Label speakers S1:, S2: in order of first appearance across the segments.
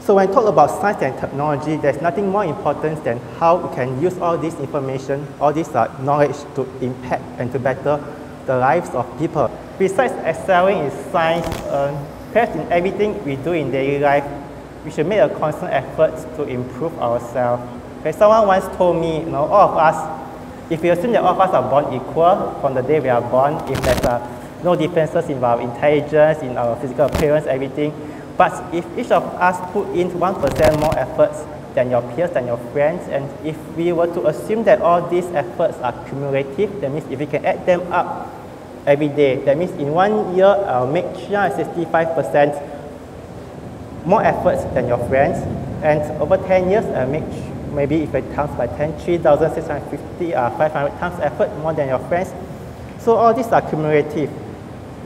S1: So when I talk about science and technology, there's nothing more important than how we can use all this information, all this knowledge to impact and to better the lives of people. Besides excelling in science, perhaps in everything we do in daily life, we should make a constant effort to improve ourselves. Okay, someone once told me, all of us, if we assume that all of us are born equal from the day we are born, if there's no differences in our intelligence, in our physical appearance, everything, but if each of us put in 1% more efforts than your peers, than your friends, and if we were to assume that all these efforts are cumulative, that means if we can add them up every day, that means in 1 year, I'll make 365% more efforts than your friends, and over 10 years, I'll make, maybe if it times by 10, 3,650, 500 times effort more than your friends. So all these are cumulative.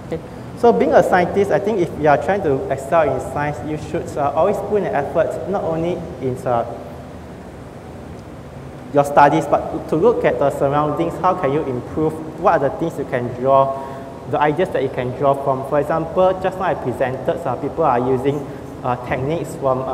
S1: Okay. So being a scientist, I think if you are trying to excel in science, you should always put in an effort, not only in your studies, but to look at the surroundings. How can you improve? What are the things you can draw, the ideas that you can draw from? For example, just now I presented, people are using techniques from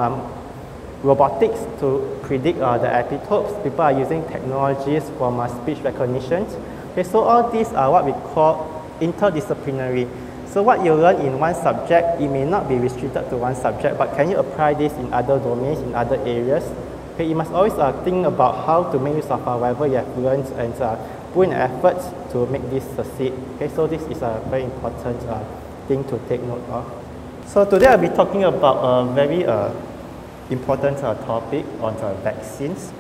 S1: robotics to predict the epitopes. People are using technologies from speech recognition. Okay, so all these are what we call interdisciplinary. So what you learn in one subject, it may not be restricted to one subject, but can you apply this in other domains, in other areas? Okay, you must always think about how to make use of whatever you have learned and put in efforts to make this succeed. Okay, so this is a very important thing to take note of. So today I'll be talking about a very important topic on vaccines.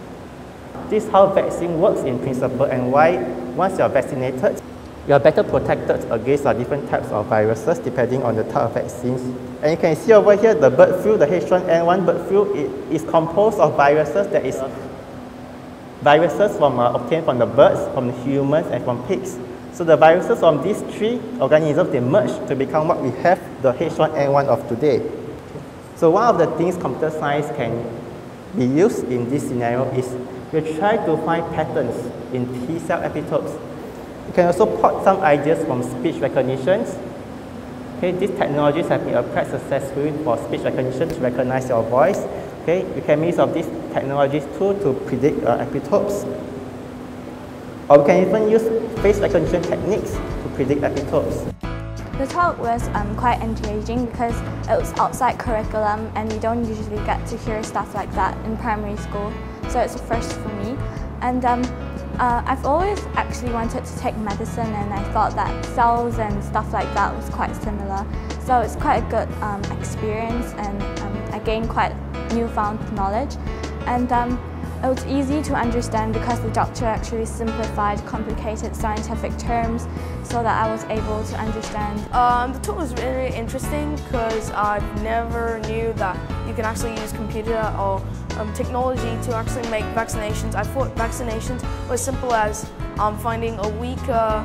S1: This is how vaccine works in principle and why once you are vaccinated, you are better protected against different types of viruses depending on the type of vaccines. And you can see over here the bird flu, the H1N1 bird flu, it is composed of viruses that is viruses obtained from the birds, from the humans, and from pigs. So the viruses from these three organisms, they merge to become what we have, the H1N1 of today. So one of the things computer science can be used in this scenario is we try to find patterns in T-cell epitopes. You can also plot some ideas from speech recognition. Okay, these technologies have been applied successfully for speech recognition to recognize your voice. Okay, you can make use of these technologies too to predict epitopes. Or we can even use face recognition techniques to predict epitopes.
S2: The talk was quite engaging because it was outside curriculum and we don't usually get to hear stuff like that in primary school. So it's a first for me. And I've always actually wanted to take medicine and I thought that cells and stuff like that was quite similar. So it's quite a good experience and I gained quite newfound knowledge. And it was easy to understand because the doctor actually simplified complicated scientific terms so that I was able to understand.
S3: The talk was really interesting because I never knew that you can actually use computer or technology to actually make vaccinations. I thought vaccinations were as simple as finding a weaker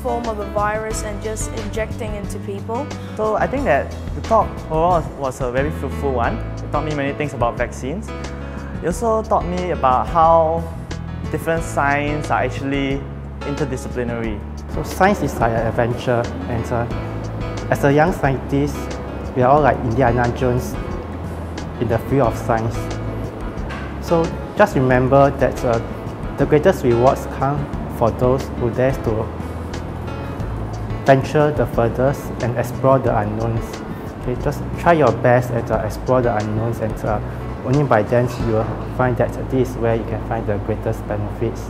S3: form of the virus and just injecting into people.
S4: So I think that the talk overall was a very fruitful one. It taught me many things about vaccines. It also taught me about how different science are actually interdisciplinary.
S1: So science is like an adventure, and as a young scientist, we are all like Indiana Jones in the field of science. So just remember that the greatest rewards come for those who dare to venture the furthest and explore the unknowns. Okay, just try your best and explore the unknowns, and only by then you will find that this is where you can find the greatest benefits.